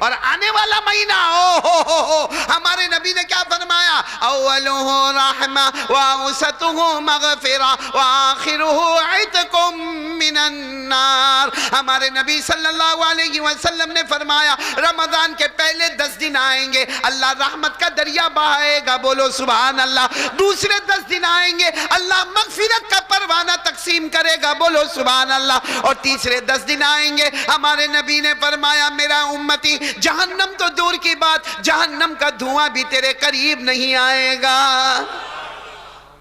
और आने वाला महीना हो हमारे नबी ने क्या फरमाया, अव्वलुहु रहमा व औसतुहु मगफिरा व आखिरुहु इत्कुम मिनन नार। हमारे नबी सल्लल्लाहु अलैहि वसल्लम ने फरमाया रमजान के पहले 10 दिन आएंगे, अल्लाह रहमत का दरिया बहाएगा, बोलो सुभान अल्लाह। दूसरे 10 दिन आएंगे, अल्लाह मगफिरत का परवाना तकसीम करेगा, बोलो सुभान अल्लाह। और तीसरे 10 दिन आएंगे, हमारे नबी ने फरमाया मेरा उम्मती जहन्नम तो दूर की बात, जहन्नम का धुआं भी तेरे करीब नहीं आएगा।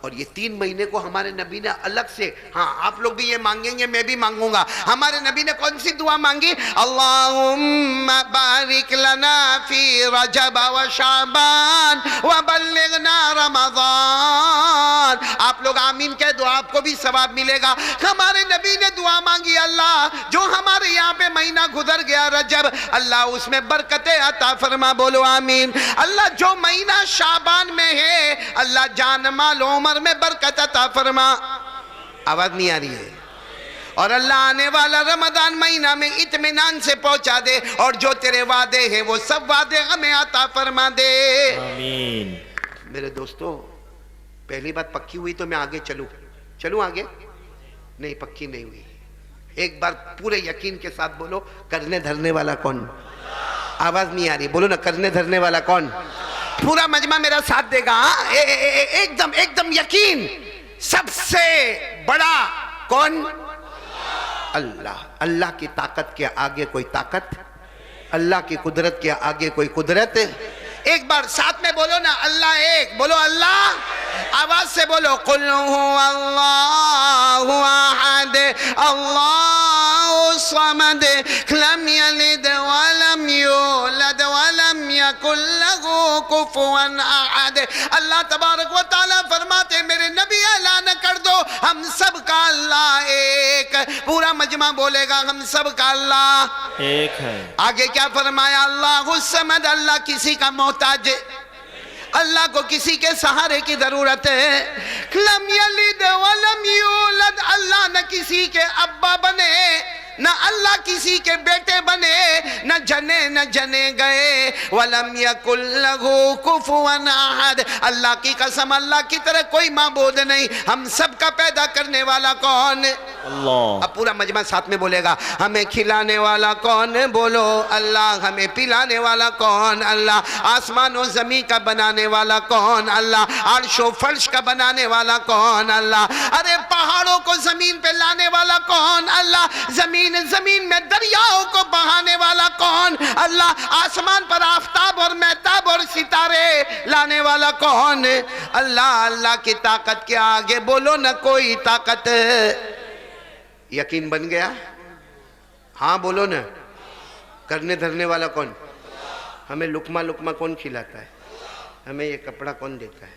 और ये 3 महीने को हमारे नबी ने अलग से, हाँ आप लोग भी ये मांगेंगे, मैं भी मांगूंगा। हमारे नबी ने कौन सी दुआ मांगी, अल्लाहुम्मा बारिक लना फी रजब व शाबान व बल्लिगना रमजान। आप लोग आमीन कह दो, आपको भी सवाब मिलेगा। हमारे नबी ने दुआ मांगी, अल्लाह जो हमारे यहाँ पे महीना गुजर गया रजब, अल्लाह उसमें बरकतें अता फरमा, बोलो आमीन। अल्लाह जो महीना शाबान में है, अल्लाह जान माल उमर में बरकत अता फरमा। आवाज नहीं आ रही है। और अल्लाह आने वाला रमजान महीना में इत्मीनान से पहुंचा दे, और जो तेरे वादे हैं वो सब वादे हमें अता फरमा दे, आमीन। मेरे दोस्तों, पहली बात पक्की हुई तो मैं आगे चलूं आगे? नहीं, पक्की नहीं हुई। एक बार पूरे यकीन के साथ बोलो, करने धरने वाला कौन? आवाज नहीं आ रही, बोलो ना, करने धरने वाला कौन? पूरा मजमा मेरा साथ देगा, एकदम एकदम यकीन। सबसे बड़ा कौन? अल्लाह। अल्लाह की ताकत के आगे कोई ताकत, अल्लाह की कुदरत के आगे कोई कुदरत। एक बार साथ में बोलो ना, अल्लाह एक, बोलो अल्लाह। आवाज से बोलो, कुल हुवल्लाहु अहद अल्लाहु समद लम यलिद व लम यूलद व लम यकुल लहू कुफुवन अहद। अल्लाह तबारक व तआला फरमाते, मेरे नबी ऐलान कर दो, हम सब का अल्लाह एक। पूरा मजमा बोलेगा, हम सब का अल्लाह एक है। आगे क्या फरमाया, अल्लाहु समद, अल्लाह किसी का मोहताज, अल्लाह को किसी के सहारे की जरूरत है। लम यलिद व लम यूलद, अल्लाह न किसी के अब्बा बने, न अल्लाह किसी के बेटे बने, न जने गए। वलम यकुल लहू कुफुवन अहद, अल्लाह की कसम, अल्लाह की तरह कोई माबूद नहीं। हम सब का पैदा करने वाला कौन? अल्लाह। अब पूरा मजमा साथ में बोलेगा, हमें खिलाने वाला कौन? बोलो अल्लाह। हमें पिलाने वाला कौन? अल्लाह। आसमान और जमीन का बनाने वाला कौन? अल्लाह। अर्श और फर्श का बनाने वाला कौन? अल्लाह। अरे पहाड़ों को जमीन पे लाने वाला कौन? अल्लाह। जमीन में दरियाओं को बहाने वाला कौन? अल्लाह। आसमान पर आफताब और महताब और सितारे लाने वाला कौन? अल्लाह। अल्लाह की ताकत के आगे बोलो न कोई ताकत। यकीन बन गया? हाँ बोलो न। करने धरने वाला कौन? हमें लुकमा लुकमा कौन खिलाता है? हमें ये कपड़ा कौन देता है?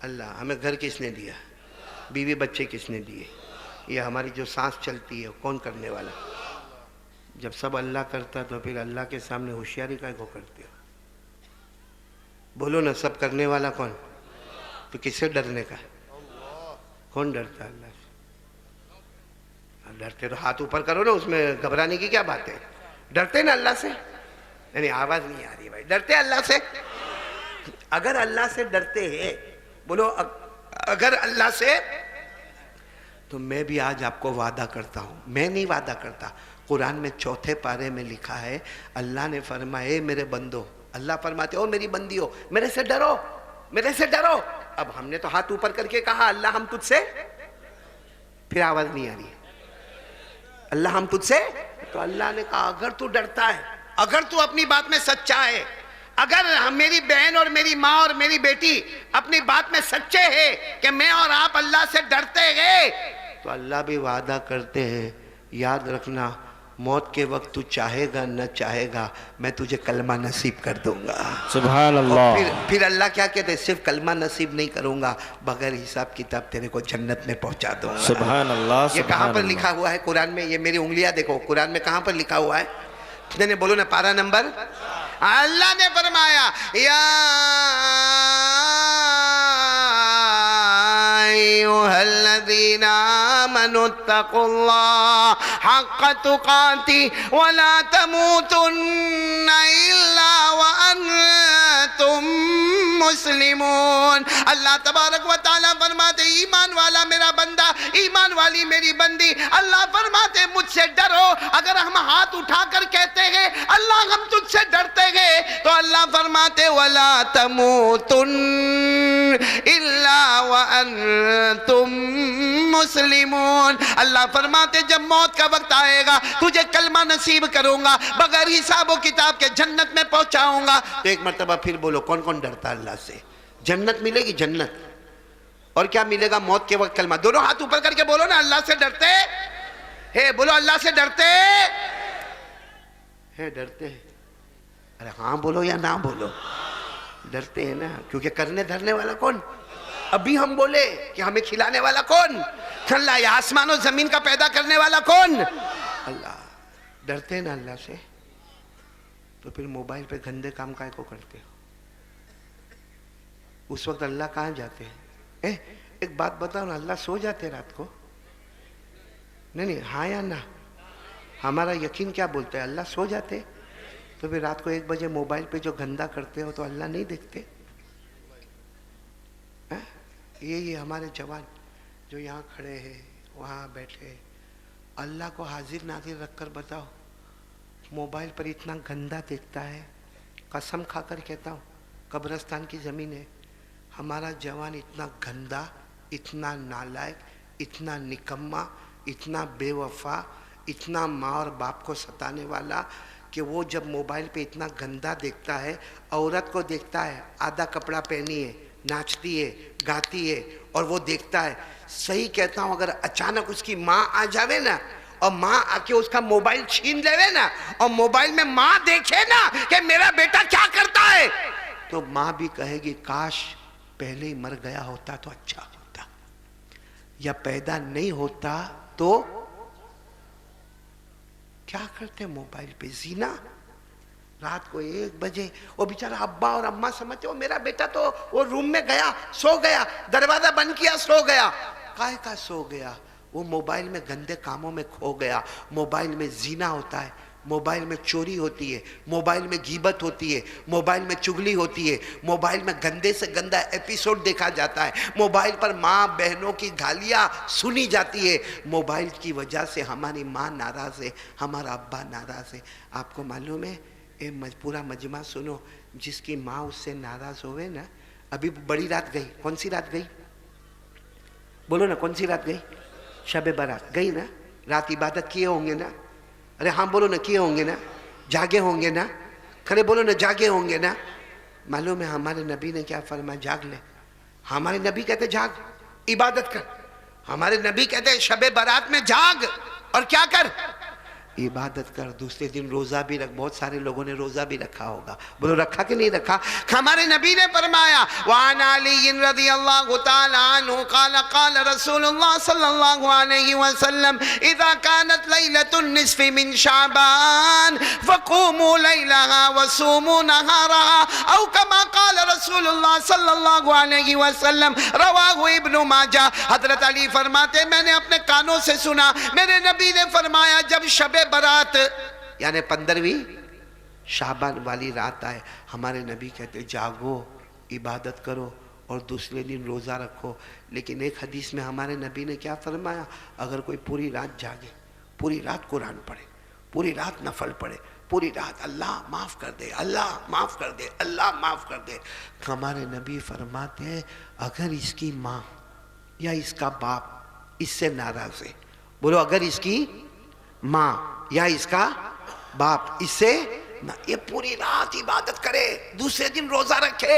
अल्लाह। हमें घर किसने दिया? बीवी बच्चे किसने दिए? ये हमारी जो सांस चलती है कौन करने वाला? जब सब अल्लाह करता तो फिर अल्लाह के सामने होशियारी का को करते हो? बोलो ना, सब करने वाला कौन? तो किससे डरने का? कौन डरता है अल्लाह से? डरते तो हाथ ऊपर करो ना, उसमें घबराने की क्या बात है? डरते ना अल्लाह से? नहीं, आवाज नहीं आ रही भाई। डरते अल्लाह से? अगर अल्लाह से डरते हैं, बोलो अगर अल्लाह से, तो मैं भी आज आपको वादा करता हूं, मैं नहीं वादा करता, कुरान में 4 पारे में लिखा है, अल्लाह ने फरमाया मेरे बंदो, अल्लाह फरमाते हो मेरी बंदियों, मेरे से डरो, मेरे से डरो। अब हमने तो हाथ ऊपर करके कहा अल्लाह हम तुझसे, फिर आवाज नहीं आ रही है, अल्लाह हम तुझसे। तो अल्लाह ने कहा अगर तू डरता है, अगर तू अपनी बात में सच्चा है, अगर मेरी बहन और मेरी माँ और मेरी बेटी अपनी बात में सच्चे हैं कि मैं और आप अल्लाह से डरते हैं, तो अल्लाह भी वादा करते हैं, याद रखना मौत के वक्त तू चाहेगा न चाहेगा मैं तुझे कलमा नसीब कर दूंगा। सुभान अल्लाह। फिर अल्लाह क्या कहते हैं, सिर्फ कलमा नसीब नहीं करूंगा, बगैर हिसाब किताब तेरे को जन्नत में पहुंचा दूंगा। सुभान अल्लाह। ये कहाँ पर लिखा हुआ है कुरान में? ये मेरी उंगलियां देखो, कुरान में कहाँ पर लिखा हुआ है? नहीं बोलो ना, पारा नंबर। अल्लाह ने फरमाया या अय्युहल्लज़ीना आमनुत्तकुल्लाह हक़्क़ तुक़ातिह वला तमूतुन्ना इल्ला व अंतुम मुस्लिमून। अल्लाह तबारक व तआला फरमाते ईमान वाला मेरा बंदा, ईमान वाली मेरी बंदी, अल्लाह फरमाते मुझसे डरो। अगर हम हाथ उठाकर कहते हैं अल्लाह हम तुझसे डरते हैं, तो अल्लाह फरमाते वला तमूतुन इल्ला व अंतुम मुस्लिमून। अल्लाह फरमाते जब मौत का वक्त आएगा तुझे कलमा नसीब करूंगा, बगैर हिसाब व किताब के जन्नत में पहुंचाऊंगा। तो एक मर्तबा फिर बोलो कौन कौन डरता है अल्लाह से? जन्नत मिलेगी, जन्नत। और क्या मिलेगा? मौत के वक्त कलमा। दोनों हाथ ऊपर करके बोलो ना अल्लाह से डरते है, बोलो अल्लाह से डरते है, डरते हैं। अरे हाँ बोलो या ना बोलो, डरते हैं ना, क्योंकि करने धरने वाला कौन? अभी हम बोले कि हमें खिलाने वाला कौन? अल्लाह। या आसमान और जमीन का पैदा करने वाला कौन? अल्लाह। डरते हैं ना अल्लाह से, तो फिर मोबाइल पे गंदे काम काय को करते हो? उस वक्त अल्लाह कहाँ जाते हैं? एक बात बताओ ना, अल्लाह सो जाते रात को? नहीं, हाँ या ना? हमारा यकीन क्या बोलता है? अल्लाह सो जाते। तो फिर रात को 1 बजे मोबाइल पे जो गंदा करते हो तो अल्लाह नहीं देखते? ये हमारे जवान जो यहाँ खड़े हैं, वहाँ बैठे, अल्लाह को हाजिर नाजिर रखकर बताओ, मोबाइल पर इतना गंदा देखता है। कसम खाकर कहता हूँ, कब्रिस्तान की ज़मीन है, हमारा जवान इतना गंदा, इतना नालायक, इतना निकम्मा, इतना बेवफा, इतना माँ और बाप को सताने वाला कि वो जब मोबाइल पे इतना गंदा देखता है, औरत को देखता है आधा कपड़ा पहनी है, नाचती है, गाती है, और वो देखता है। सही कहता हूँ, अगर अचानक उसकी माँ आ जावे ना और माँ आके उसका मोबाइल छीन लेवे ना, और मोबाइल में माँ देखे ना कि मेरा बेटा क्या करता है, तो माँ भी कहेगी काश पहले ही मर गया होता तो अच्छा होता, या पैदा नहीं होता तो। क्या करते मोबाइल पे? जीना। रात को 1 बजे वो बेचारा अब्बा और अम्मा समझते हो मेरा बेटा तो वो रूम में गया, सो गया, दरवाजा बंद किया, सो गया। काहे का सो गया? वो मोबाइल में गंदे कामों में खो गया। मोबाइल में जीना होता है, मोबाइल में चोरी होती है, मोबाइल में गीबत होती है, मोबाइल में चुगली होती है, मोबाइल में गंदे से गंदा एपिसोड देखा जाता है, मोबाइल पर माँ बहनों की गालियाँ सुनी जाती है। मोबाइल की वजह से हमारी माँ नाराज़ है, हमारा अब्बा नाराज़ है। आपको मालूम है, पूरा मजमा सुनो, जिसकी माँ उससे नाराज़ होवे ना, अभी बड़ी रात गई, कौन सी रात गई? बोलो ना, कौन सी रात गई? शब बारात गई ना, रात इबादत किए होंगे ना? अरे हाँ बोलो ना, किए होंगे ना? जागे होंगे ना? खड़े बोलो ना, जागे होंगे ना? मालूम है हमारे नबी ने क्या फरमाया? जाग ले। हमारे नबी कहते जाग, इबादत कर। हमारे नबी कहते शब बारात में जाग और क्या कर? इबादत कर। दूसरे दिन रोजा भी रख। बहुत सारे लोगों ने रोजा भी रखा होगा, बोलो रखा कि नहीं रखा? हमारे नबी ने फरमाया वान अली रज़ियल्लाहु तआला अन्हु क़ाल क़ाल रसूलुल्लाह सल्लल्लाहु अलैहि वसल्लम इज़ा कानत लैलतुन निस्फ़ि मिन शाबान फ़क़ूमू लैलहा वसूमू नहारहा औ कमा क़ाल रसूलुल्लाह सल्लल्लाहु अलैहि वसल्लम रवाहु इब्न माजा। हज़रत अली फरमाते मैंने अपने कानों से सुना, मेरे नबी ने फरमाया जब शब बारात यानी 15वीं शाबान वाली रात आए, हमारे नबी कहते जागो, इबादत करो और दूसरे दिन रोज़ा रखो। लेकिन एक हदीस में हमारे नबी ने क्या फरमाया? अगर कोई पूरी रात जागे, पूरी रात कुरान पढ़े, पूरी रात नफल पढ़े, पूरी रात अल्लाह माफ़ कर दे, अल्लाह माफ़ कर दे, अल्लाह माफ़ कर दे, हमारे नबी फरमाते हैं अगर इसकी माँ या इसका बाप इससे नाराज़ है, बोलो अगर इसकी माँ या इसका बाप इससे ये पूरी रात इबादत करे, दूसरे दिन रोजा रखे।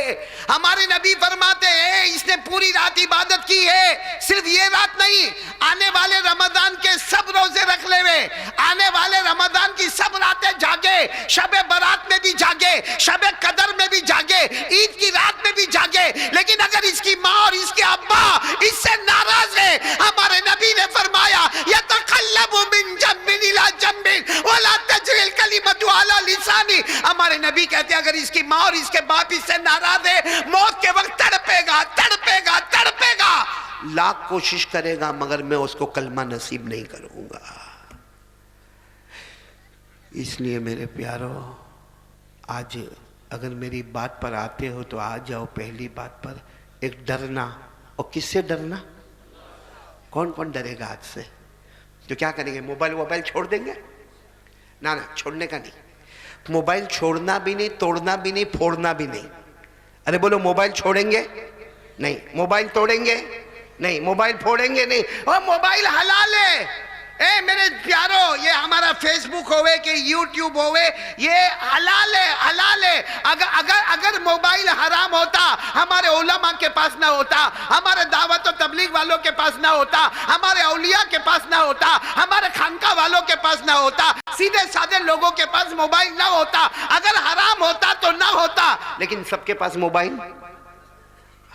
हमारे नबी फरमाते हैं इसने पूरी रात इबादत की है, सिर्फ ये रात नहीं, आने वाले रमजान के सब रोजे रख ले, आने वाले रमजान की सब रातें जागे, शबे बारात में भी जागे, शबे कदर में भी जागे, ईद की रात में भी जागे। लेकिन अगर इसकी माँ और इसके अब्बा इससे नाराज है, हमारे नबी ने फरमाया यतक़ल्लबु मिन जम्बिन इला जम्बिन वला तजरिल कलिमतु अला लिसानी। हमारे नबी कहते हैं अगर इसकी माँ और इसके बाप इससे नाराज है, मौत के वक्त तड़पेगा तड़पेगा तड़पेगा, लाख कोशिश करेगा मगर मैं उसको कलमा नसीब नहीं करूंगा। इसलिए मेरे प्यारो, आज अगर मेरी बात पर आते हो तो आ जाओ पहली बात पर, एक डरना। और किससे डरना? कौन कौन डरेगा आज से? तो क्या करेंगे? मोबाइल छोड़ देंगे? ना ना, छोड़ने का नहीं। मोबाइल छोड़ना भी नहीं, तोड़ना भी नहीं, फोड़ना भी नहीं। अरे बोलो, मोबाइल छोड़ेंगे नहीं, मोबाइल तोड़ेंगे नहीं, मोबाइल फोड़ेंगे नहीं। और मोबाइल हलाल है। ए मेरे प्यारो, ये हमारा फेसबुक होवे कि यूट्यूब होवे, ये हलाल है, हलाल है। अगर मोबाइल हराम होता, हमारे उलमा के पास ना होता, हमारे दावत और तबलीग वालों के पास ना होता, हमारे औलिया के पास ना होता, हमारे खानका वालों के पास ना होता, सीधे साधे लोगों के पास मोबाइल ना होता। अगर हराम होता तो ना होता, लेकिन सबके पास मोबाइल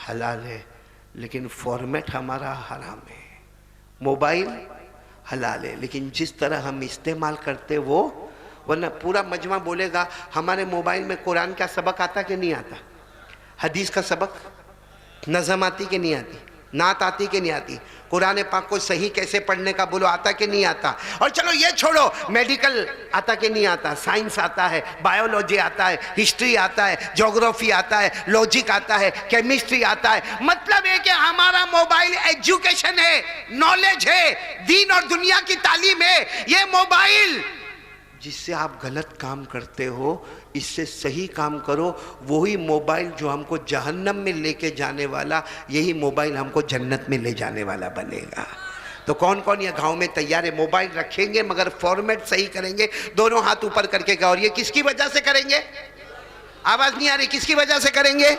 हलाल है, लेकिन फॉर्मेट हमारा हराम है। मोबाइल हलाल है, लेकिन जिस तरह हम इस्तेमाल करते वो, वरना पूरा मजमा बोलेगा हमारे मोबाइल में कुरान का सबक आता कि नहीं आता, हदीस का सबक, नज़म आती कि नहीं आती, नात आती कि नहीं आती, कुरान पाक को सही कैसे पढ़ने का बोलो आता कि नहीं आता। और चलो ये छोड़ो, मेडिकल आता कि नहीं आता, साइंस आता है, बायोलॉजी आता है, हिस्ट्री आता है, ज्योग्राफी आता है, लॉजिक आता है, केमिस्ट्री आता है। मतलब है कि हमारा मोबाइल एजुकेशन है, नॉलेज है, दीन और दुनिया की तालीम है। ये मोबाइल जिससे आप गलत काम करते हो, इससे सही काम करो। वही मोबाइल जो हमको जहन्नम में लेके जाने वाला, यही मोबाइल हमको जन्नत में ले जाने वाला बनेगा। तो कौन कौन ये गांव में तैयार है? मोबाइल रखेंगे मगर फॉर्मेट सही करेंगे, दोनों हाथ ऊपर करके कहो। और ये किसकी वजह से करेंगे? आवाज नहीं आ रही, किसकी वजह से करेंगे?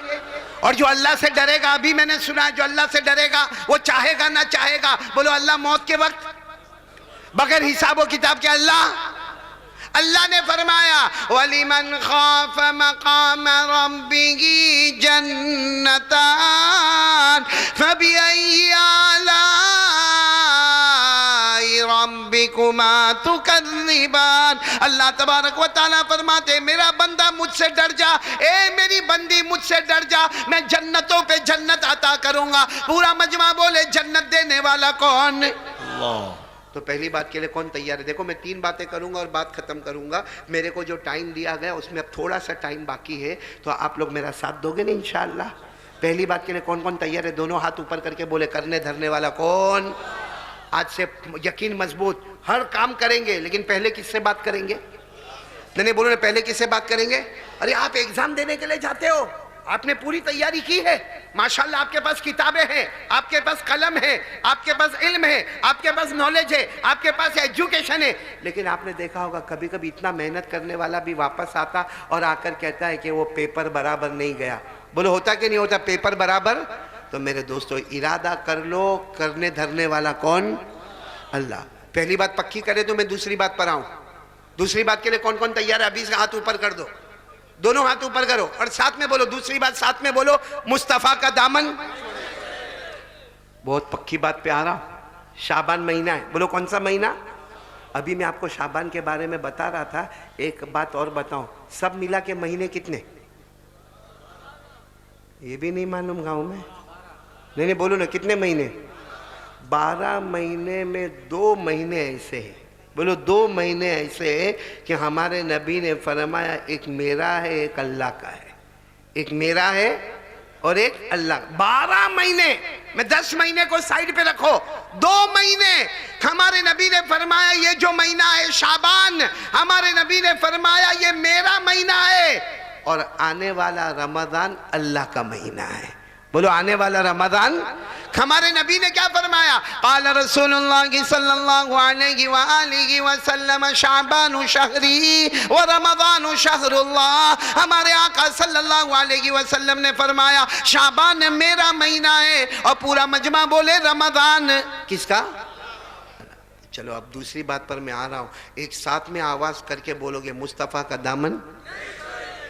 और जो अल्लाह से डरेगा, अभी मैंने सुना, जो अल्लाह से डरेगा वो चाहेगा ना चाहेगा, बोलो अल्लाह मौत के वक्त बगैर हिसाब व किताब के अल्लाह ने फरमाया वलिमन खाफ मकाम रब्बिही जन्नतान फबिअय्यि आलाई रब्बिकुमा तुकज़्ज़िबान। अल्लाह तबारक व तआला फरमाते, मेरा बंदा मुझसे डर जा, ए मेरी बंदी मुझसे डर जा, मैं जन्नतों पे जन्नत अता करूंगा। पूरा मजमा बोले जन्नत देने वाला कौन? अल्लाह। तो पहली बात के लिए कौन तैयार है? देखो मैं 3 बातें करूंगा और बात खत्म करूंगा। मेरे को जो टाइम दिया गया उसमें अब थोड़ा सा टाइम बाकी है, तो आप लोग मेरा साथ दोगे ना इंशाअल्लाह। पहली बात के लिए कौन कौन तैयार है? दोनों हाथ ऊपर करके बोले करने धरने वाला कौन? आज से यकीन मजबूत, हर काम करेंगे, लेकिन पहले किससे बात करेंगे? नहीं बोलो ना, पहले किससे बात करेंगे? अरे आप एग्जाम देने के लिए जाते हो, आपने पूरी तैयारी की है, माशाल्लाह, आपके पास किताबें हैं, आपके पास कलम है, आपके पास इल्म है, आपके पास नॉलेज है, आपके पास एजुकेशन है, लेकिन आपने देखा होगा कभी कभी इतना मेहनत करने वाला भी वापस आता और आकर कहता है कि वो पेपर बराबर नहीं गया। बोलो होता कि नहीं होता पेपर बराबर? तो मेरे दोस्तों इरादा कर लो, करने धरने वाला कौन? अल्लाह। पहली बात पक्की करे तो मैं दूसरी बात पर आऊं। दूसरी बात के लिए कौन कौन तैयार है? अभी से हाथ ऊपर कर दो, दोनों हाथ ऊपर करो और साथ में बोलो, दूसरी बात साथ में बोलो, मुस्तफा का दामन। बहुत पक्की बात पे आ रहा हूं। शाबान महीना है, बोलो कौन सा महीना? अभी मैं आपको शाबान के बारे में बता रहा था। एक बात और बताऊं, सब मिला के महीने कितने? ये भी नहीं मालूम गांव में? नहीं बोलो ना, कितने महीने? 12 महीने में 2 महीने ऐसे हैं, बोलो 2 महीने ऐसे हैं कि हमारे नबी ने फरमाया एक मेरा है, एक अल्लाह का है। एक मेरा है और एक अल्लाह। 12 महीने में 10 महीने को साइड पे रखो, 2 महीने हमारे नबी ने फरमाया ये जो महीना है शाबान, हमारे नबी ने फरमाया ये मेरा महीना है, और आने वाला रमजान अल्लाह का महीना है। बोलो आने वाला रमजान। हमारे नबी ने क्या फरमाया? क़ाल रसूलुल्लाह सल्लल्लाहु अलैहि व आलिहि वसल्लम शाबानु शहरी व रमज़ानु शहरुल्लाह। हमारे आका सल्लल्लाहु अलैहि वसल्लम ने फरमाया शाबान मेरा महीना है, और पूरा मजमा बोले रमज़ान किसका? चलो अब दूसरी बात पर मैं आ रहा हूँ, एक साथ में आवाज करके बोलोगे मुस्तफ़ा का दामन।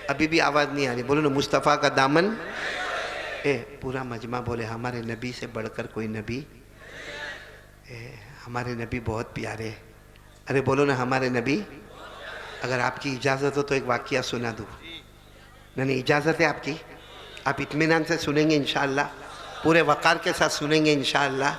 अभी भी आवाज नहीं आ रही, बोलो ना मुस्तफ़ा का दामन। पूरा मजमा बोले हमारे नबी से बढ़कर कोई नबी? हमारे नबी बहुत प्यारे। अरे बोलो ना हमारे नबी। अगर आपकी इजाज़त हो तो एक वाक़या सुना दूँ? नहीं इजाज़त है आपकी? आप इत्मीनान से सुनेंगे इंशाअल्लाह? पूरे वकार के साथ सुनेंगे इंशाअल्लाह।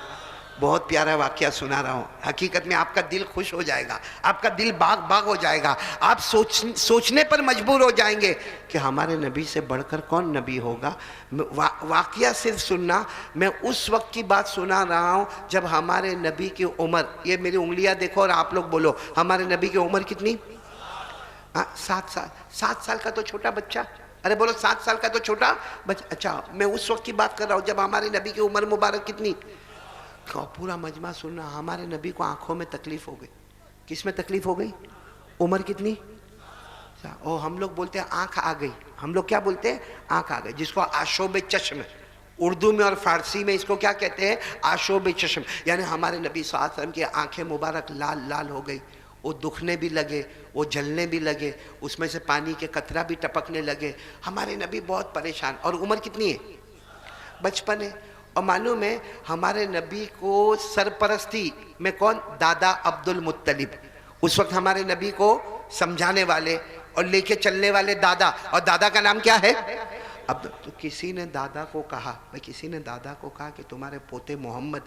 बहुत प्यारा वाकया सुना रहा हूँ। हकीकत में आपका दिल खुश हो जाएगा, आपका दिल बाग बाग हो जाएगा। आप सोचने पर मजबूर हो जाएंगे कि हमारे नबी से बढ़कर कौन नबी होगा। वाकया सिर्फ सुनना। मैं उस वक्त की बात सुना रहा हूँ जब हमारे नबी की उम्र, ये मेरी उंगलियाँ देखो और आप लोग बोलो, हमारे नबी की उम्र कितनी? 7 साल। 7 साल का तो छोटा बच्चा, अरे बोलो 7 साल का तो छोटा बच्चा। अच्छा, मैं उस वक्त की बात कर रहा हूँ जब हमारे नबी की उम्र मुबारक कितनी। पूरा मजमा सुनना। हमारे नबी को आंखों में तकलीफ हो गई। किस में तकलीफ हो गई? उम्र कितनी? ओ, हम लोग बोलते हैं आंख आ गई। हम लोग क्या बोलते हैं? आंख आ गई, जिसको आशोब चश्म, उर्दू में और फारसी में इसको क्या कहते हैं? आशोब चश्म। यानी हमारे नबी सल्लल्लाहु अलैहि वसल्लम की आंखें मुबारक लाल लाल हो गई। वो दुखने भी लगे, वो जलने भी लगे, उसमें से पानी के कतरा भी टपकने लगे। हमारे नबी बहुत परेशान। और उम्र कितनी है? बचपन है। और मालूम है हमारे नबी को सरपरस्ती में कौन? दादा अब्दुल मुत्तलिब। उस वक्त हमारे नबी को समझाने वाले और लेके चलने वाले दादा, और दादा का नाम क्या है? अब तो किसी ने दादा को कहा, भाई किसी ने दादा को कहा कि तुम्हारे पोते मोहम्मद,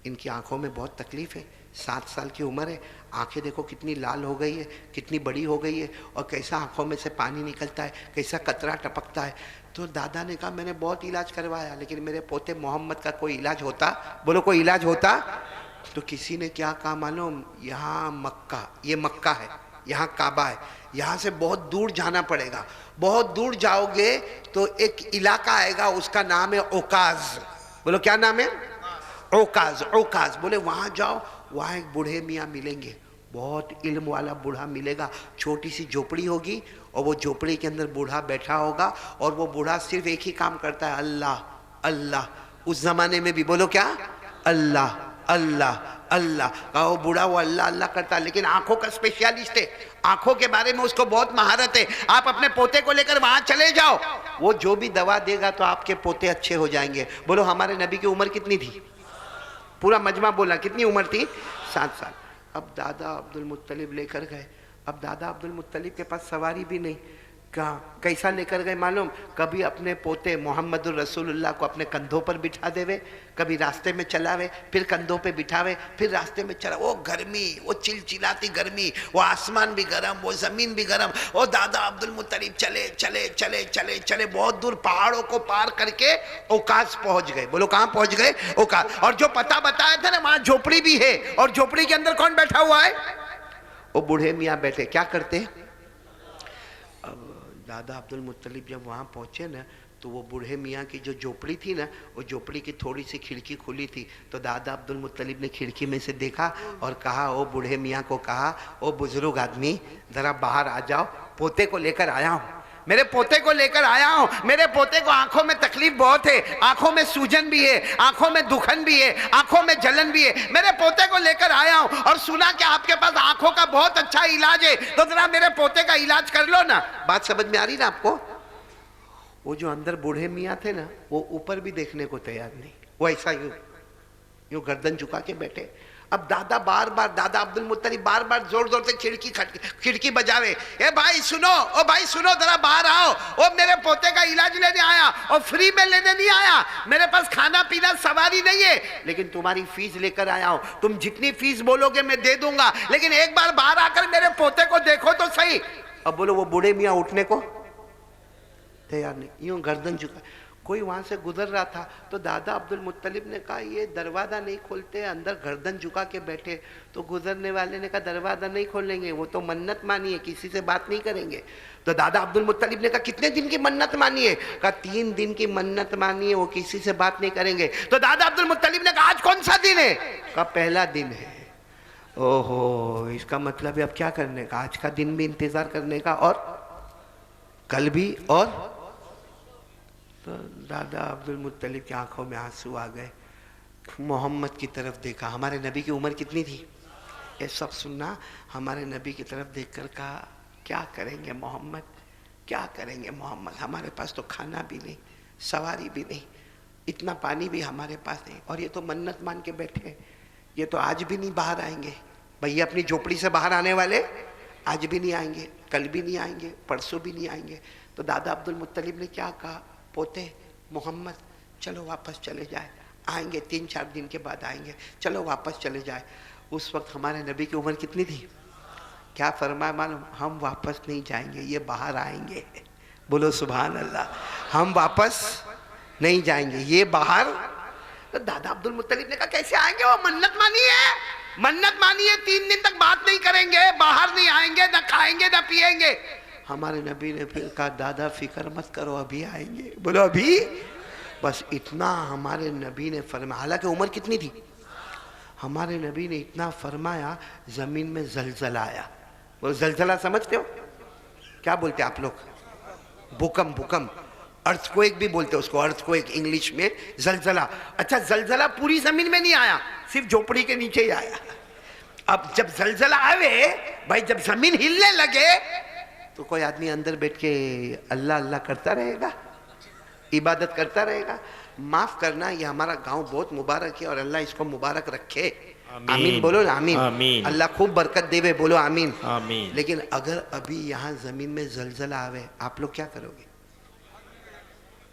इनकी आंखों में बहुत तकलीफ है, 7 साल की उम्र है, आंखें देखो कितनी लाल हो गई है, कितनी बड़ी हो गई है, और कैसा आंखों में से पानी निकलता है, कैसा कतरा टपकता है। तो दादा ने कहा मैंने बहुत इलाज करवाया, लेकिन मेरे पोते मोहम्मद का कोई इलाज होता? बोलो कोई इलाज होता? तो किसी ने क्या कहा मालूम? यहाँ मक्का, ये मक्का है, यहाँ काबा है, यहाँ से बहुत दूर जाना पड़ेगा। बहुत दूर जाओगे तो एक इलाका आएगा, उसका नाम है ओकाज। बोलो क्या नाम है? ओकाज। ओकाज बोले वहाँ जाओ, वहाँ एक बूढ़े मियाँ मिलेंगे, बहुत इल्म वाला बूढ़ा मिलेगा। छोटी सी झोपड़ी होगी और वो झोपड़ी के अंदर बूढ़ा बैठा होगा, और वो बूढ़ा सिर्फ एक ही काम करता है, अल्लाह अल्लाह। उस जमाने में भी बोलो क्या? अल्लाह अल्लाह अल्लाह। वो बूढ़ा वो अल्लाह अल्लाह करता है, लेकिन आंखों का स्पेशलिस्ट है, आंखों के बारे में उसको बहुत महारत है। आप अपने पोते को लेकर वहां चले जाओ, वो जो भी दवा देगा तो आपके पोते अच्छे हो जाएंगे। बोलो हमारे नबी की उम्र कितनी थी? पूरा मजमा बोला कितनी उम्र थी? 7 साल। अब दादा अब्दुल मुत्तलिब लेकर गए। अब दादा अब्दुल मुत्तलिब के पास सवारी भी नहीं। कहाँ कैसा लेकर गए मालूम? कभी अपने पोते मोहम्मदुर रसूलुल्लाह को अपने कंधों पर बिठा देवे, कभी रास्ते में चलावे, फिर कंधों पे बिठावे, फिर रास्ते में चला। वो गर्मी, वो चिलचिलाती गर्मी, वो आसमान भी गर्म, वो जमीन भी गर्म। वो दादा अब्दुल मुत्तलिब चले चले चले चले चले बहुत दूर, पहाड़ों को पार करके ओकाज पहुंच गए। बोलो कहाँ पहुंच गए? ओकाज। और जो पता बताया था ना, वहां झोपड़ी भी है, और झोपड़ी के अंदर कौन बैठा हुआ है? वो बूढ़े मियाँ बैठे। क्या करते? दादा अब्दुल मुत्तलिब जब वहाँ पहुँचे ना, तो वो बूढ़े मियाँ की जो झोपड़ी थी ना, वो झोपड़ी की थोड़ी सी खिड़की खुली थी। तो दादा अब्दुल मुत्तलिब ने खिड़की में से देखा और कहा, ओ बूढ़े मियाँ को कहा, ओ बुजुर्ग आदमी ज़रा बाहर आ जाओ, पोते को लेकर आया हूँ, मेरे पोते को लेकर आया हूँ। मेरे पोते को आंखों में तकलीफ बहुत है, आंखों में सूजन भी है, आंखों में दुखन भी है, आंखों में जलन भी है। मेरे पोते को लेकर आया हूँ और सुना कि आपके पास आंखों का बहुत अच्छा इलाज है, तो जरा मेरे पोते का इलाज कर लो ना। बात समझ में आ रही ना आपको? वो जो अंदर बूढ़े मियाँ थे ना, वो ऊपर भी देखने को तैयार नहीं, वो ऐसा यूं गर्दन झुका के बैठे। अब दादा बार बार, दादा अब्दुल मुत्तलिब बार बार जोर जोर से खिड़की बजावे, ए भाई सुनो, ओ भाई सुनो, जरा बाहर आओ, ओ मेरे पोते का इलाज लेने आया, और फ्री में लेने नहीं आया, मेरे पास खाना पीना सवारी नहीं है, लेकिन तुम्हारी फीस लेकर आया हूं। तुम जितनी फीस बोलोगे मैं दे दूंगा, लेकिन एक बार बाहर आकर मेरे पोते को देखो तो सही। अब बोलो वो बूढ़े मियाँ उठने को तैयार नहीं, यूं गर्दन झुका। कोई वहां से गुजर रहा था, तो दादा अब्दुल मुत्तलिब ने कहा ये दरवाजा नहीं खोलते, अंदर गर्दन झुका के बैठे। तो गुजरने वाले ने कहा दरवाजा नहीं खोलेंगे, वो तो मन्नत मानी है, किसी से बात नहीं करेंगे। तो दादा अब्दुल मुत्तलिब ने कहा कितने दिन की मन्नत मानी है? कहा 3 दिन की मन्नत मानी है, वो किसी से बात नहीं करेंगे। तो दादा अब्दुल मुत्तलिब ने कहा आज कौन सा दिन है? कहा पहला दिन है। ओहो, इसका मतलब है अब क्या करने का? आज का दिन भी इंतजार करने का, और कल भी, और तो दादा अब्दुल मुत्तलिब की आंखों में आंसू आ गए। मोहम्मद की तरफ देखा। हमारे नबी की उम्र कितनी थी? ये सब सुनना। हमारे नबी की तरफ देखकर कहा क्या करेंगे मोहम्मद, क्या करेंगे मोहम्मद, हमारे पास तो खाना भी नहीं, सवारी भी नहीं, इतना पानी भी हमारे पास नहीं, और ये तो मन्नत मान के बैठे, ये तो आज भी नहीं बाहर आएंगे। भैया अपनी झोपड़ी से बाहर आने वाले आज भी नहीं आएंगे, कल भी नहीं आएंगे, परसों भी नहीं आएंगे। तो दादा अब्दुल मुत्तलिब ने क्या कहा, पोते मोहम्मद चलो वापस चले जाए, आएंगे 3-4 दिन के बाद आएंगे, चलो वापस चले जाए। उस वक्त हमारे नबी की उम्र कितनी थी? क्या फरमाया मालूम? हम वापस नहीं जाएंगे, ये बाहर आएंगे। बोलो सुभान अल्लाह। हम वापस नहीं जाएंगे, ये बाहर। तो दादा अब्दुल मुत्तलिब ने कहा कैसे आएंगे? वो मन्नत मानी है, मन्नत मानी है, 3 दिन तक बात नहीं करेंगे, बाहर नहीं आएंगे, ना खाएंगे ना पिएंगे। हमारे नबी ने फिर कहा दादा फिक्र मत करो, अभी आएंगे। बोलो अभी। बस इतना हमारे नबी ने फरमाया। हालांकि उम्र कितनी थी? हमारे नबी ने इतना फरमाया, जमीन में जलजला आया। वो जलजला समझते हो? क्या बोलते आप लोग? भूकंप। भूकंप, अर्थक्वेक भी बोलते हैं उसको, अर्थक्वेक इंग्लिश में जलजला। अच्छा, जलजला पूरी जमीन में नहीं आया, सिर्फ झोपड़ी के नीचे ही आया। अब जब जलजला आवे भाई, जब जमीन हिलने लगे तो कोई आदमी अंदर बैठ के अल्लाह अल्लाह करता रहेगा, इबादत करता रहेगा? माफ करना, ये हमारा गांव बहुत मुबारक है और अल्लाह इसको मुबारक रखे। आमीन बोलो ना, आमीन, आमीन। अल्लाह खूब बरकत देवे, बोलो आमीन, आमीन। लेकिन अगर अभी यहाँ जमीन में जलजला आवे, आप लोग क्या करोगे?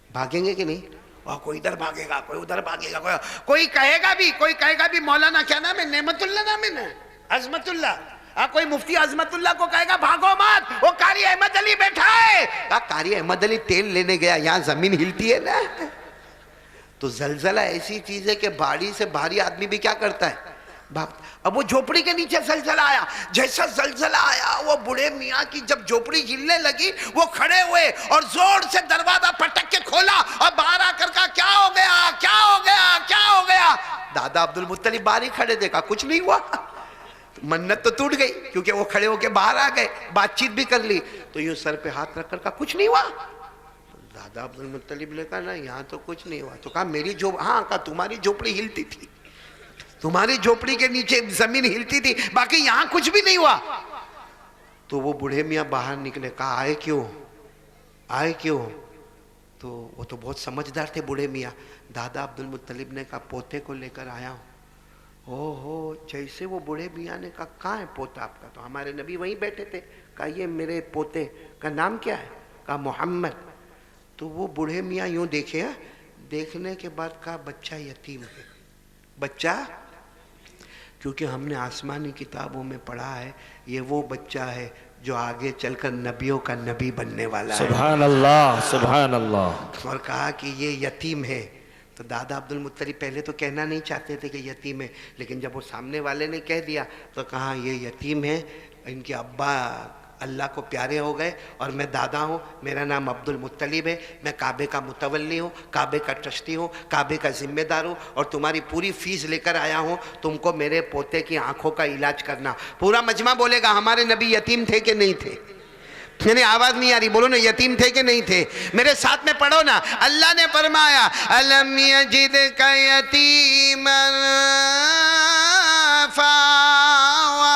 भागेंगे कि नहीं? और कोई इधर भागेगा, कोई उधर भागेगा, कोई कहेगा भी मौलाना क्या नाम है, नेमतुल्ला नाम है ना, अजमतुल्ला, कोई मुफ्ती अजमतुल्ला को कहेगा भागो मत, वो कारी अहमद अली बैठा है। कारी अहमद अली तेल लेने गया, यहाँ जमीन हिलती है ना। तो जलजला ऐसी चीज है कि भारी से भारी आदमी भी क्या करता है, भागता। अब वो झोपड़ी के नीचे जलजला आया, जैसा जलजला आया वो बूढ़े मियाँ की जब झोपड़ी हिलने लगी, वो खड़े हुए और जोर से दरवाजा पटक के खोला और बाहर आकर कहा क्या हो गया, क्या हो गया, क्या हो गया? दादा अब्दुल मुत्तलिब बाहर ही खड़े, देखा कुछ नहीं हुआ। मन्नत तो टूट गई क्योंकि वो खड़े होके बाहर आ गए, बातचीत भी कर ली। तो यूं सर पे हाथ रखकर कहा कुछ नहीं हुआ। दादा अब्दुल मुत्तलिब ने कहा ना यहाँ तो कुछ नहीं हुआ। तो कहा मेरी हाँ, कहा तुम्हारी झोपड़ी हिलती थी, तुम्हारी झोपड़ी के नीचे जमीन हिलती थी, बाकी यहाँ कुछ भी नहीं हुआ। तो वो बूढ़े मियाँ बाहर निकले, कहा आए क्यों, आए क्यों? तो वो तो बहुत समझदार थे बूढ़े मियाँ। दादा अब्दुल मुत्तलिब ने कहा पोते को लेकर आया हूँ। ओहो, जैसे वो बूढ़े मियाँ ने कहा कहाँ है पोता आपका? तो हमारे नबी वहीं बैठे थे। कहा ये मेरे पोते का नाम क्या है? कहा मोहम्मद। तो वो बूढ़े मियाँ यूँ देखे, देखने के बाद कहा बच्चा यतीम है। बच्चा, क्योंकि हमने आसमानी किताबों में पढ़ा है ये वो बच्चा है जो आगे चलकर नबियों का नबी बनने वाला है। सुभान अल्लाह, सुभान अल्लाह। और कहा कि ये यतीम है। तो दादा अब्दुल मुत्तलिब पहले तो कहना नहीं चाहते थे कि यतीम है, लेकिन जब वो सामने वाले ने कह दिया तो कहा ये यतीम है, इनके अब्बा अल्लाह को प्यारे हो गए और मैं दादा हूँ, मेरा नाम अब्दुल मुत्तलिब है, मैं काबे का मुतवल्ली हूँ, काबे का ट्रस्टी हूँ, काबे का जिम्मेदार हूँ और तुम्हारी पूरी फीस लेकर आया हूँ, तुमको मेरे पोते की आंखों का इलाज करना। पूरा मजमा बोलेगा हमारे नबी यतीम थे कि नहीं थे? यानी आवाज नहीं आ रही, बोलो ना यतीम थे कि नहीं थे? मेरे साथ में पढ़ो ना। अल्लाह ने फरमाया अलम यजिदका यतीमन फावा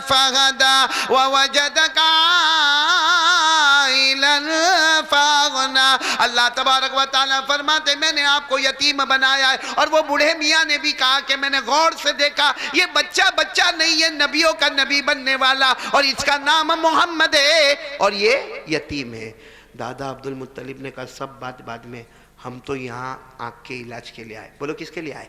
फहदा ववजदका आइलन फअगना। अल्लाह तबारक व तआला फरमाते मैंने आपको यतीम बनाया है। और वो बूढ़े मियाँ ने भी कहा कि मैंने गौर से देखा ये बच्चा बच्चा नहीं है, नबियों का नबी बनने वाला, और इसका नाम मोहम्मद है और ये यतीम है। दादा अब्दुल मुत्तलिब ने कहा सब बात बाद में, हम तो यहाँ आँख के इलाज के लिए आए। बोलो किसके लिए आए?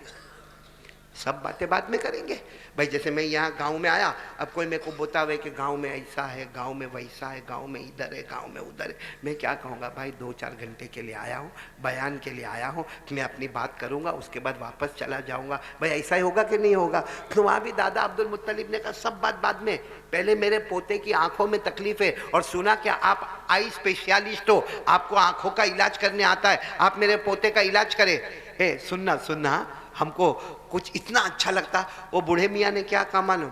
सब बातें बाद में करेंगे भाई। जैसे मैं यहाँ गांव में आया, अब कोई मेरे को बतावे कि गांव में ऐसा है, गांव में वैसा है, गांव में इधर है, गांव में उधर है, मैं क्या कहूँगा भाई 2-4 घंटे के लिए आया हूँ, बयान के लिए आया हूँ, मैं अपनी बात करूँगा उसके बाद वापस चला जाऊँगा। भाई ऐसा ही होगा कि नहीं होगा? तो वहाँ भी दादा अब्दुल मुत्तलिब ने कहा सब बात बाद में, पहले मेरे पोते की आंखों में तकलीफ है और सुना क्या आप आई स्पेशलिस्ट हो, आपको आंखों का इलाज करने आता है, आप मेरे पोते का इलाज करें। हे सुनना सुनना, हमको कुछ इतना अच्छा लगता। वो बूढ़े मियाँ ने क्या कहा मालूम?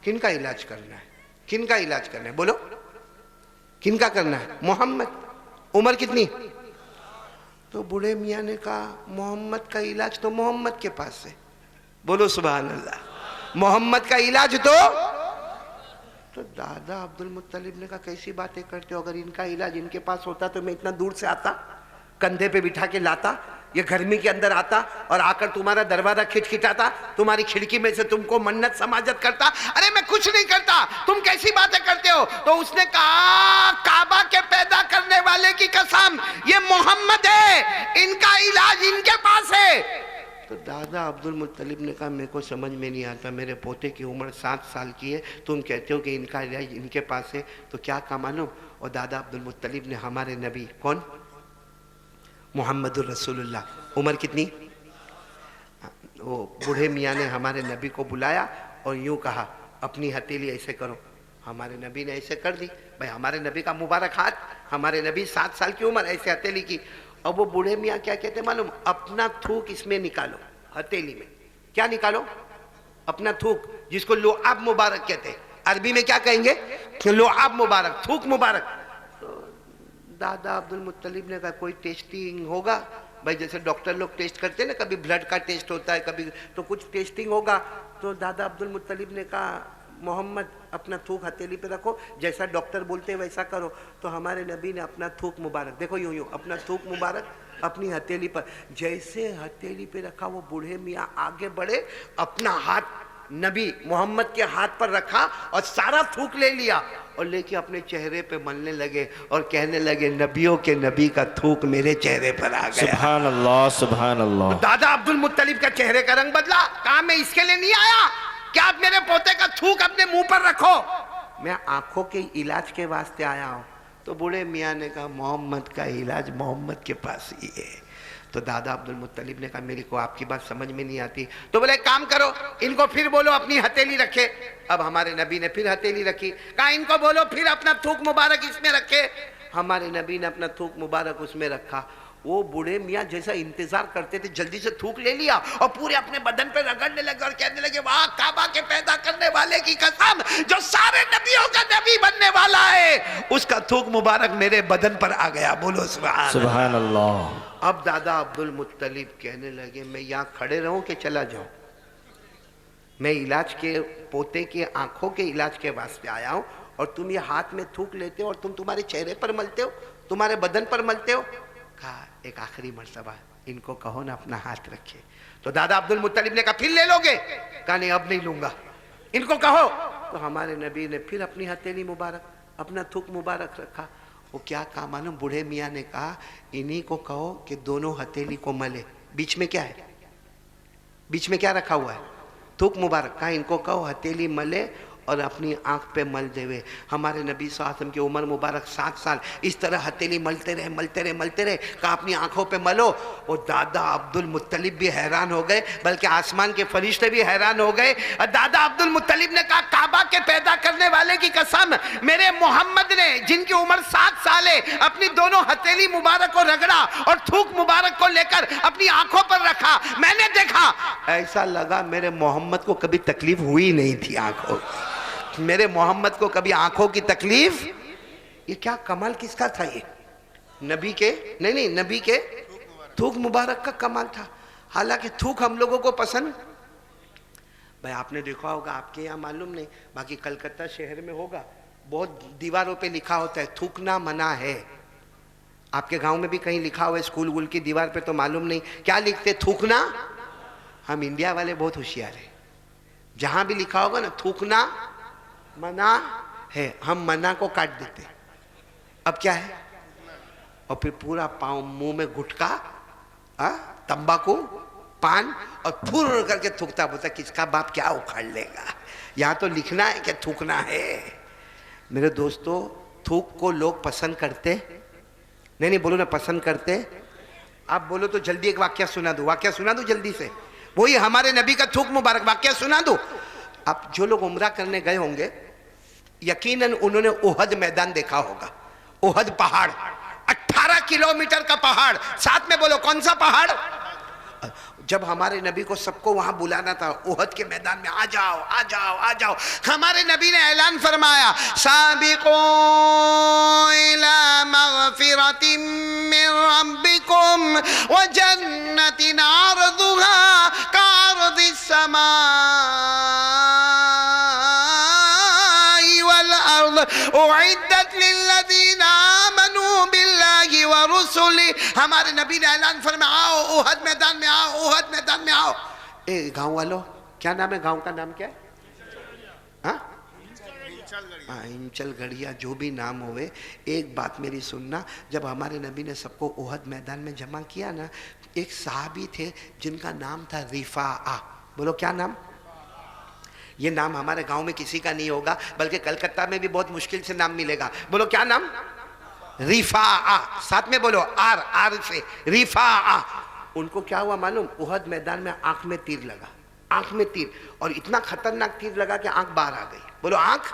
किनका इलाज करना है, किनका इलाज करना है? बोलो किनका करना है? मोहम्मद। उम्र कितनी? तो बूढ़े मियाँ ने कहा मोहम्मद का इलाज तो मोहम्मद के पास है। बोलो सुभान अल्लाह। मोहम्मद का इलाज तो दादा अब्दुल मुत्तलिब ने कहा कैसी बातें करते हो, अगर इनका इलाज इनके पास होता तो मैं इतना दूर से आता, कंधे पे बिठा के लाता, ये गर्मी के अंदर आता और आकर तुम्हारा दरवाजा खिटखिटाता, तुम्हारी खिड़की में से तुमको मन्नत समाजत करता। अरे मैं कुछ नहीं करता, तुम कैसी बातें करते हो? तो उसने कहा काबा के की कसम ये मोहम्मद है, इनका इलाज इनके पास है। तो दादा अब्दुल मुत्तलिब ने कहा मेरे को समझ में नहीं आता, मेरे पोते की उम्र 7 साल की है, तुम कहते हो कि इनका इलाज इनके पास है, तो क्या का मालूम। और दादा अब्दुल मुत्तलिब ने हमारे नबी कौन, मोहम्मदुर रसूलुल्लाह, उम्र कितनी, वो बूढ़े मियाँ ने हमारे नबी को बुलाया और यूँ कहा अपनी हथेली ऐसे करो। हमारे नबी ने ऐसे कर दी। भाई हमारे नबी का मुबारक हाथ, हमारे नबी 7 साल की उम्र, ऐसे हथेली की। और वो बूढ़े मियाँ क्या कहते मालूम, अपना थूक इसमें निकालो, हथेली में। क्या निकालो, अपना थूक, जिसको लुआब मुबारक कहते हैं। अरबी में क्या कहेंगे, लुआब मुबारक, थूक मुबारक। तो दादा अब्दुल मुत्तलिब ने कहा कोई टेस्टिंग होगा भाई, जैसे डॉक्टर लोग टेस्ट करते हैं ना, कभी ब्लड का टेस्ट होता है, कभी तो कुछ टेस्टिंग होगा। तो दादा अब्दुल मुत्तलिब ने कहा मोहम्मद अपना थूक हथेली पे रखो, जैसा डॉक्टर बोलते हैं वैसा करो। तो हमारे नबी ने अपना थूक मुबारक, देखो यूं यूं अपना थूक मुबारक अपनी हथेली पर, जैसे हथेली पे रखा वो बूढ़े मियाँ आगे बढ़े, अपना हाथ नबी मोहम्मद के हाथ पर रखा और सारा थूक ले लिया और लेके अपने चेहरे पे मलने लगे और कहने लगे नबियों के नबी का थूक मेरे चेहरे पर आ गया। सुभान अल्लाह, सुभान अल्लाह। तो दादा अब्दुल मुत्तलिब का चेहरे का रंग बदला। कहा मैं इसके लिए नहीं आया क्या आप मेरे पोते का थूक अपने मुंह पर रखो, मैं आंखों के इलाज के वास्ते आया हूं। तो बूढ़े मियाँ ने कहा मोहम्मद का इलाज मोहम्मद के पास ही है। तो दादा अब्दुल मुत्तलिब ने कहा मेरे को आपकी बात समझ में नहीं आती। तो बोले काम करो, इनको फिर बोलो अपनी हथेली रखे। अब हमारे नबी ने फिर हथेली रखी। कहा इनको बोलो फिर अपना थूक मुबारक इसमें रखे। हमारे नबी ने अपना थूक मुबारक उसमें रखा। वो बूढ़े मियाँ जैसा इंतजार करते थे, जल्दी से थूक ले लिया और पूरे अपने बदन पे रगड़ने लगे और कहने लगे वाह काबा के पैदा करने वाले की कसम, जो सारे नबियों का नबी बनने वाला है उसका थूक मुबारक मेरे बदन पर आ गया। बोलो सुभान अल्लाह। अब दादा अब्दुल मुत्तलिब कहने लगे मैं यहाँ खड़े रहूं कि चला जाऊं, मैं इलाज के पोते के आंखों के इलाज के वास्ते आया हूं और तुम ये हाथ में थूक लेते हो और तुम तुम्हारे चेहरे पर मलते हो, तुम्हारे बदन पर मलते हो। कहा एक आखिरी मर्तबा इनको कहो ना अपना हाथ रखे। तो दादा अब्दुल मुत्तलिब ने कहा फिर ले लोगे। कहा नहीं अब नहीं लूंगा, इनको कहो। तो हमारे नबी ने फिर अपनी हथेली मुबारक अपना थूक मुबारक रखा। वो क्या कहा मालूम, बूढ़े मियाँ ने कहा इन्हीं को कहो कि दोनों हथेली को मले। बीच में क्या है, बीच में क्या रखा हुआ है, थूक मुबारक। कहा इनको कहो हथेली मले और अपनी आंख पे मल देवे। हमारे नबी सल्लल्लाहु अलैहि वसल्लम की उम्र मुबारक 7 साल, इस तरह हथेली मलते रहे मलते रहे मलते रहे। कहा अपनी आंखों पे मलो। और दादा अब्दुल मुत्तलिब भी हैरान हो गए, बल्कि आसमान के फरिश्ते भी हैरान हो गए। दादा अब्दुल मुत्तलिब ने कहा काबा के पैदा करने वाले की कसम, मेरे मोहम्मद ने जिनकी उम्र 7 साल है अपनी दोनों हथेली मुबारक को रगड़ा और थूक मुबारक को लेकर अपनी आंखों पर रखा। मैंने देखा ऐसा लगा मेरे मोहम्मद को कभी तकलीफ हुई नहीं थी आंखों, मेरे मोहम्मद को कभी आंखों की तकलीफ। ये क्या कमाल किसका था, ये नबी के नहीं नबी के थूक मुबारक का कमाल था। हालांकि थूक हम लोगों को पसंद, भाई आपने देखा होगा, आपके यहाँ मालूम नहीं, बाकी कलकत्ता शहर में होगा, बहुत दीवारों पे लिखा होता है थूकना मना है। आपके गांव में भी कहीं लिखा हुआ है स्कूल वूल की दीवार पे, तो मालूम नहीं क्या लिखते, थूकना। हम इंडिया वाले बहुत होशियार है, जहां भी लिखा होगा ना थूकना मना है, हम मना को काट देते। अब क्या है, और फिर पूरा पाँव मुंह में गुटका, तंबाकू, पान और फुर करके थूकता बोलता किसका बाप क्या उखाड़ लेगा। यहाँ तो लिखना है कि थूकना है। मेरे दोस्तों थूक को लोग पसंद करते नहीं बोलो ना, पसंद करते। आप बोलो तो जल्दी एक वाक्य सुना दो, वाक्य सुना दो जल्दी से, वही हमारे नबी का थूक मुबारक वाक्य सुना दो। आप जो लोग उम्रा करने गए होंगे यकीनन उन्होंने ओहद मैदान देखा होगा, ओहद पहाड़, 18 किलोमीटर का पहाड़। साथ में बोलो कौन सा पहाड़। जब हमारे नबी को सबको वहां बुलाना था ओहद के मैदान में, आ जाओ आ जाओ आ जाओ, हमारे नबी ने ऐलान फरमाया साबिक़ू इला मग़फ़िरतिम मिन रब्बिकुम व जन्नतिन अर्दुहा कअर्दिस समाई वल अर्द उइद्दत लिल्लज़ीना आमनू बिल्लाहि व रुसुलिही। हमारे नबी ने ऐलान फरमाया आओ ओहद मैदान में आओ, ओहद मैदान में आओ। ए गांव वालों क्या नाम है, गांव का नाम क्या है, हाँ हाँ, इंचल गढ़िया जो भी नाम होवे, एक बात मेरी सुनना, जब हमारे नबी ने सबको ओहद मैदान में जमा किया ना, एक सहाबी थे जिनका नाम था रिफा। बोलो क्या नाम? ये नाम हमारे गांव में किसी का नहीं होगा, बल्कि कलकत्ता में भी बहुत मुश्किल से नाम मिलेगा। बोलो क्या नाम? रिफा। साथ में बोलो, आर आर से रिफा। उनको क्या हुआ मालूम? ओहद मैदान में आंख में तीर लगा, आंख में तीर, और इतना खतरनाक तीर लगा कि आंख बाहर आ गई। बोलो आंख।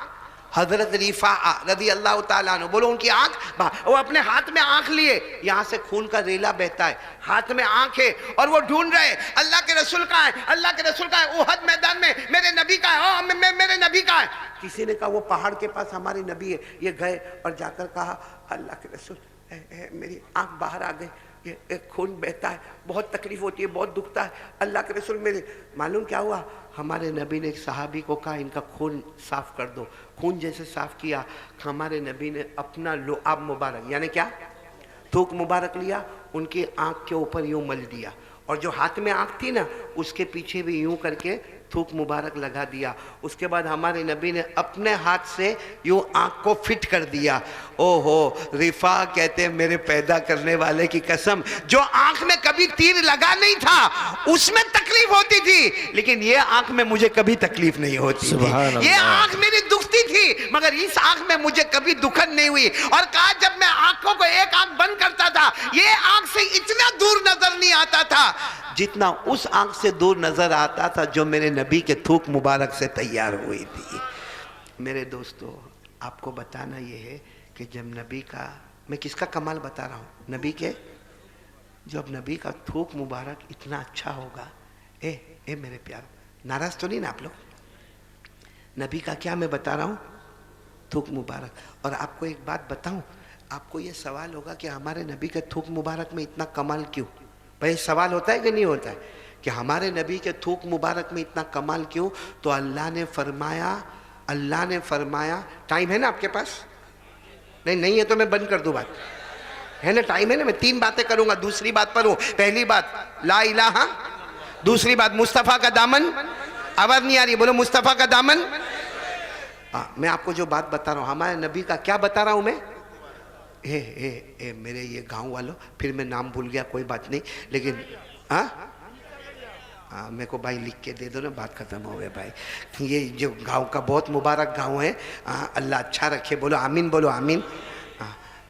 हजरत रिफा रदी अल्लाह ताला अन्हु, बोलो उनकी आंख बाहर। वो अपने हाथ में आंख लिए, यहाँ से खून का रेला बहता है, हाथ में आंख है, और वो ढूंढ रहे अल्लाह के रसूल का है, अल्लाह के रसूल का है। ओहद मैदान में मेरे नबी का है, मेरे नबी का है। किसी ने कहा वो पहाड़ के पास हमारे नबी है। ये गए और जाकर कहा अल्लाह के रसूल मेरी आंख बाहर आ गई, ये खून बहता है, बहुत तकलीफ होती है, बहुत दुखता है। अल्लाह के रसूल मेरे, मालूम क्या हुआ? हमारे नबी ने एक सहाबी को कहा इनका खून साफ कर दो। खून जैसे साफ किया, हमारे नबी ने अपना लुआब मुबारक, यानी क्या, थूक मुबारक लिया, उनकी आंख के ऊपर यूं मल दिया, और जो हाथ में आंख थी ना उसके पीछे भी यूं करके थूक मुबारक लगा दिया। उसके बाद हमारे नबी ने अपने हाथ से यूं आंख को फिट कर दिया। ओहो, रिफा कहते मेरे पैदा करने वाले की कसम, जो आंख में कभी तीर लगा नहीं था उसमें तकलीफ होती थी, लेकिन ये आंख में मुझे कभी तकलीफ नहीं होती थी। ये आंख मेरी दुखती थी, मगर इस आंख में मुझे कभी दुखन नहीं हुई। और कहा जब मैं आंखों को एक आंख बंद करता था, ये आंख से इतना दूर नजर नहीं आता था जितना उस आंख से दूर नजर आता था जो मेरे नबी के थूक मुबारक से तैयार हुई थी। मेरे दोस्तों, आपको बताना ये है कि जब नबी का, मैं किसका कमाल बता रहा हूँ, नबी के, जब नबी का थूक मुबारक इतना अच्छा होगा। ए मेरे प्यार, नाराज तो नहीं ना आप लोग? नबी का क्या मैं बता रहा हूँ, थूक मुबारक। और आपको एक बात बताऊं, आपको ये सवाल होगा कि हमारे नबी के थूक मुबारक में इतना कमाल क्यों? भाई सवाल होता है कि नहीं होता है कि हमारे नबी के थूक मुबारक में इतना कमाल क्यों? तो अल्लाह ने फरमाया, टाइम है ना आपके पास? नहीं है तो मैं बंद कर दूं बात, है ना? टाइम है ना? मैं 3 बातें करूंगा, दूसरी बात पर हूं। पहली बात ला इलाहा, दूसरी बात मुस्तफ़ा का दामन। आवाज नहीं आ रही? बोलो मुस्तफ़ा का दामन। मैं आपको जो बात बता रहा हूं, हमारे नबी का क्या बता रहा हूं मैं? मेरे ये गांव वालों, फिर मैं नाम भूल गया, कोई बात नहीं, लेकिन मेरे को भाई लिख के दे दो ना, बात खत्म हो गई भाई। ये जो गांव का बहुत मुबारक गांव है, अल्लाह अच्छा रखे, बोलो आमीन, बोलो आमीन।